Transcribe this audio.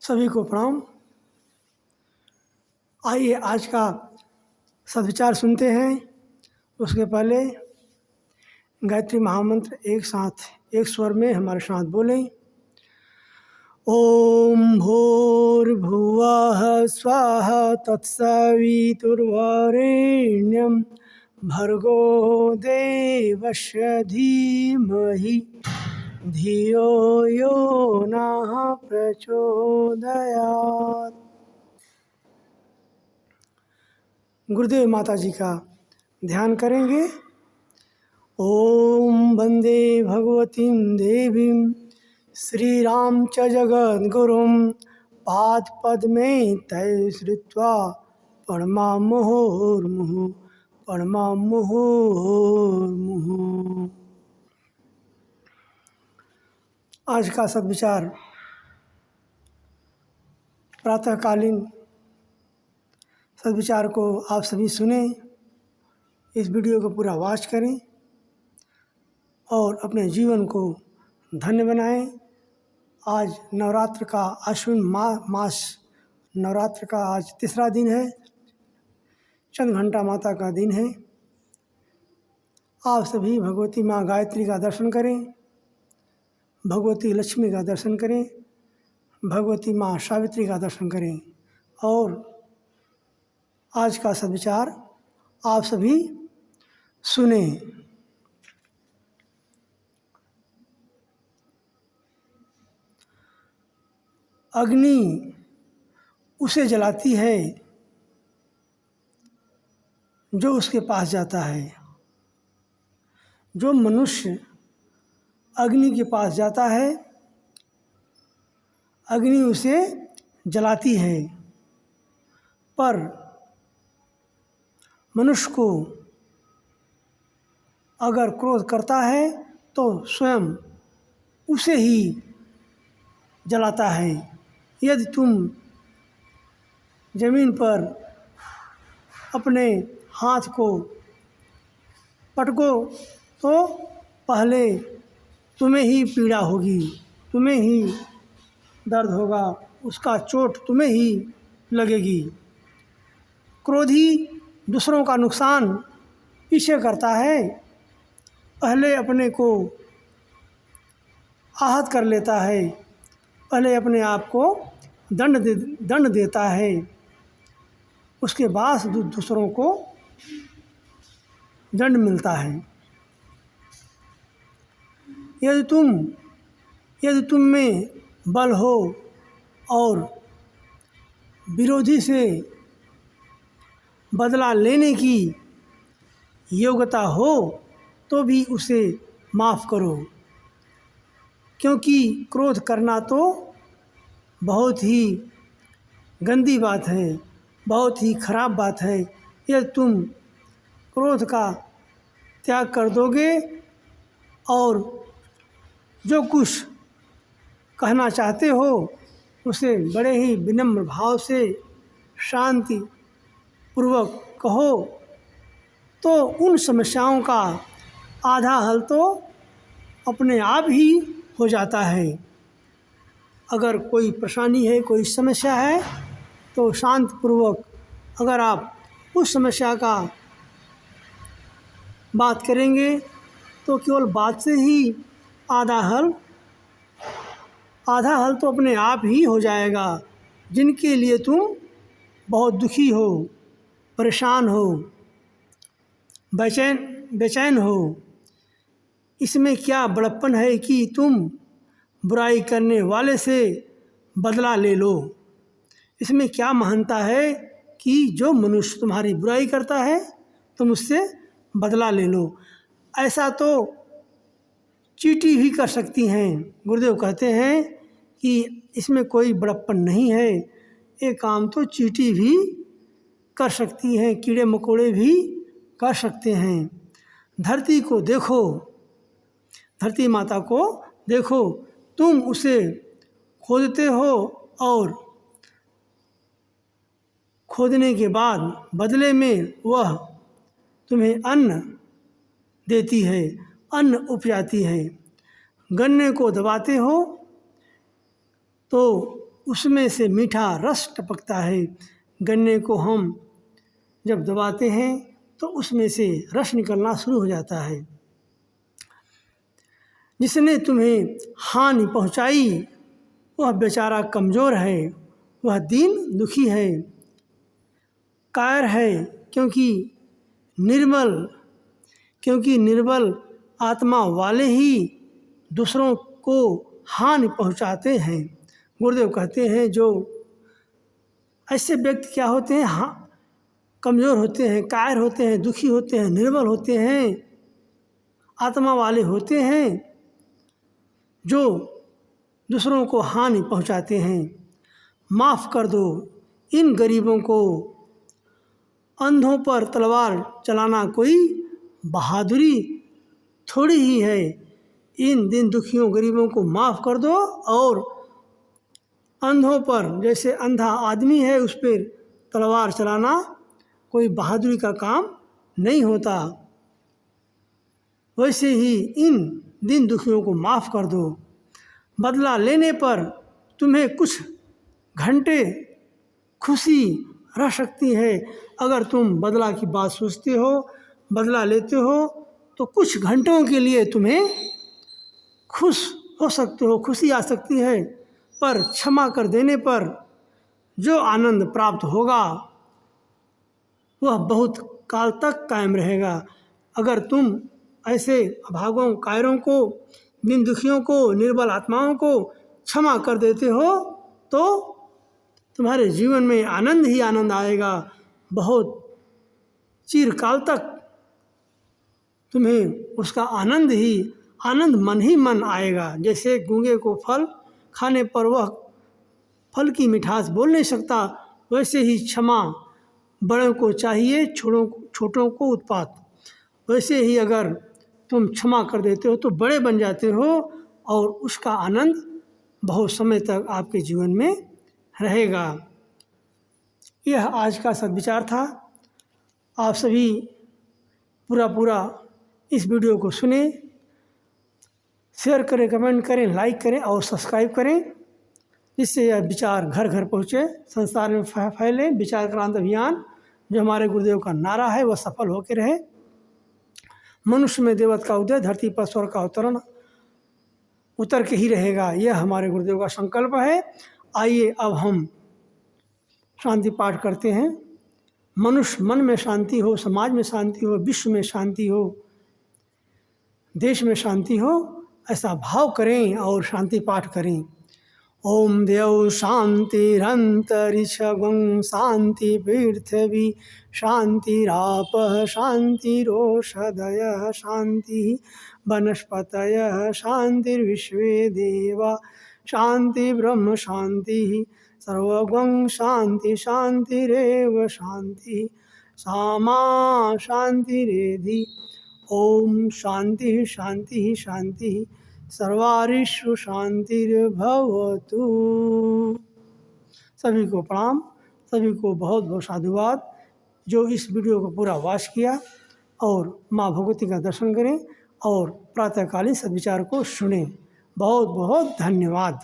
सभी को प्रणाम। आइए आज का सद्विचार सुनते हैं। उसके पहले गायत्री महामंत्र एक साथ एक स्वर में हमारे साथ बोलें। ओम भूर्भुवः स्वः तत्सवितुर्वरेण्यं भर्गो देवस्य धीमहि धियो यो नः प्रचोदयात्। गुरुदेव माता जी का ध्यान करेंगे। ओम वंदे भगवतीं देवीं श्रीराम च जगद्गुरुं पादपद्मे तये श्रुत्वा प्रणमामुहुर्मुहुः प्रणमामुहुर्मुहुः। आज का सद्विचार प्रातःकालीन सद्विचार को आप सभी सुने, इस वीडियो को पूरा वॉच करें और अपने जीवन को धन्य बनाएं। आज नवरात्र का आश्विन मास नवरात्र का आज तीसरा दिन है। चंद्रघंटा माता का दिन है। आप सभी भगवती माँ गायत्री का दर्शन करें, भगवती लक्ष्मी का दर्शन करें, भगवती माँ सावित्री का दर्शन करें। और आज का सद्विचार आप सभी सुने। अग्नि उसे जलाती है जो उसके पास जाता है। जो मनुष्य अग्नि के पास जाता है, अग्नि उसे जलाती है। पर मनुष्य को अगर क्रोध करता है तो स्वयं उसे ही जलाता है। यदि तुम ज़मीन पर अपने हाथ को पटको तो पहले तुम्हें ही पीड़ा होगी, तुम्हें ही दर्द होगा, उसका चोट तुम्हें ही लगेगी। क्रोधी दूसरों का नुकसान पीछे करता है, पहले अपने को आहत कर लेता है, पहले अपने आप को दंड देता है, उसके बाद दूसरों को दंड मिलता है। यदि तुम में बल हो और विरोधी से बदला लेने की योग्यता हो तो भी उसे माफ़ करो, क्योंकि क्रोध करना तो बहुत ही गंदी बात है, बहुत ही खराब बात है। यदि तुम क्रोध का त्याग कर दोगे और जो कुछ कहना चाहते हो उसे बड़े ही विनम्र भाव से शांति पूर्वक कहो तो उन समस्याओं का आधा हल तो अपने आप ही हो जाता है। अगर कोई परेशानी है, कोई समस्या है तो शांतिपूर्वक अगर आप उस समस्या का बात करेंगे तो केवल बात से ही आधा हल तो अपने आप ही हो जाएगा। जिनके लिए तुम बहुत दुखी हो, परेशान हो, बेचैन हो, इसमें क्या बड़प्पन है कि तुम बुराई करने वाले से बदला ले लो। इसमें क्या महानता है कि जो मनुष्य तुम्हारी बुराई करता है तुम उससे बदला ले लो। ऐसा तो चींटी भी कर सकती हैं। गुरुदेव कहते हैं कि इसमें कोई बड़प्पन नहीं है, ये काम तो चींटी भी कर सकती हैं, कीड़े मकोड़े भी कर सकते हैं। धरती को देखो, धरती माता को देखो, तुम उसे खोदते हो और खोदने के बाद बदले में वह तुम्हें अन्न देती है, अन्न उपजाती है। गन्ने को दबाते हो तो उसमें से मीठा रस टपकता है। गन्ने को हम जब दबाते हैं तो उसमें से रस निकलना शुरू हो जाता है। जिसने तुम्हें हानि पहुंचाई वह बेचारा कमज़ोर है, वह दीन दुखी है, कायर है, क्योंकि निर्बल आत्मा वाले ही दूसरों को हानि पहुंचाते हैं। गुरुदेव कहते हैं जो ऐसे व्यक्ति क्या होते हैं, कमज़ोर होते हैं, कायर होते हैं, दुखी होते हैं, निर्बल होते हैं, आत्मा वाले होते हैं, जो दूसरों को हानि पहुंचाते हैं। माफ़ कर दो इन गरीबों को। अंधों पर तलवार चलाना कोई बहादुरी थोड़ी ही है। इन दिन दुखियों गरीबों को माफ़ कर दो। और अंधों पर, जैसे अंधा आदमी है उस पर तलवार चलाना कोई बहादुरी का काम नहीं होता, वैसे ही इन दिन दुखियों को माफ़ कर दो। बदला लेने पर तुम्हें कुछ घंटे खुशी रह सकती है। अगर तुम बदला की बात सोचते हो, बदला लेते हो, तो कुछ घंटों के लिए तुम्हें खुश हो सकते हो, खुशी आ सकती है, पर क्षमा कर देने पर जो आनंद प्राप्त होगा वह बहुत काल तक कायम रहेगा। अगर तुम ऐसे अभागों, कायरों को, दिन दुखियों को, निर्बल आत्माओं को क्षमा कर देते हो तो तुम्हारे जीवन में आनंद ही आनंद आएगा। बहुत चिरकाल तक तुम्हें उसका आनंद मन ही मन आएगा। जैसे गूंगे को फल खाने पर वह फल की मिठास बोल नहीं सकता, वैसे ही क्षमा बड़ों को चाहिए, छोटों को उत्पात। वैसे ही अगर तुम क्षमा कर देते हो तो बड़े बन जाते हो और उसका आनंद बहुत समय तक आपके जीवन में रहेगा। यह आज का सद्विचार था। आप सभी पूरा इस वीडियो को सुने, शेयर करें, कमेंट करें, लाइक करें और सब्सक्राइब करें, जिससे यह विचार घर घर पहुँचे, संसार में फैले। विचार क्रांति अभियान जो हमारे गुरुदेव का नारा है वह सफल होकर रहे। मनुष्य में देवत का उदय, धरती पर स्वर्ग का अवतरण उतर के ही रहेगा, यह हमारे गुरुदेव का संकल्प है। आइए अब हम शांति पाठ करते हैं। मनुष्य मन में शांति हो, समाज में शांति हो, विश्व में शांति हो, देश में शांति हो, ऐसा भाव करें और शांति पाठ करें। ओम देव शांतिरंतरिक्षं शांति पृथ्वी शांतिरापः शांतिरोषधयः शांति वनस्पतयः शांतिर्विश्वे देवा शांति ब्रह्म शांति सर्वगं शांति शांतिरेव शांति सामा शांतिरेधि। ओम शांति शांति शांति सर्वारिषु शांतिर्भवतु। सभी को प्रणाम, सभी को बहुत बहुत साधुवाद जो इस वीडियो को पूरा वॉच किया और माँ भगवती का दर्शन करें और प्रातःकालीन सद्विचार को सुनें। बहुत बहुत धन्यवाद।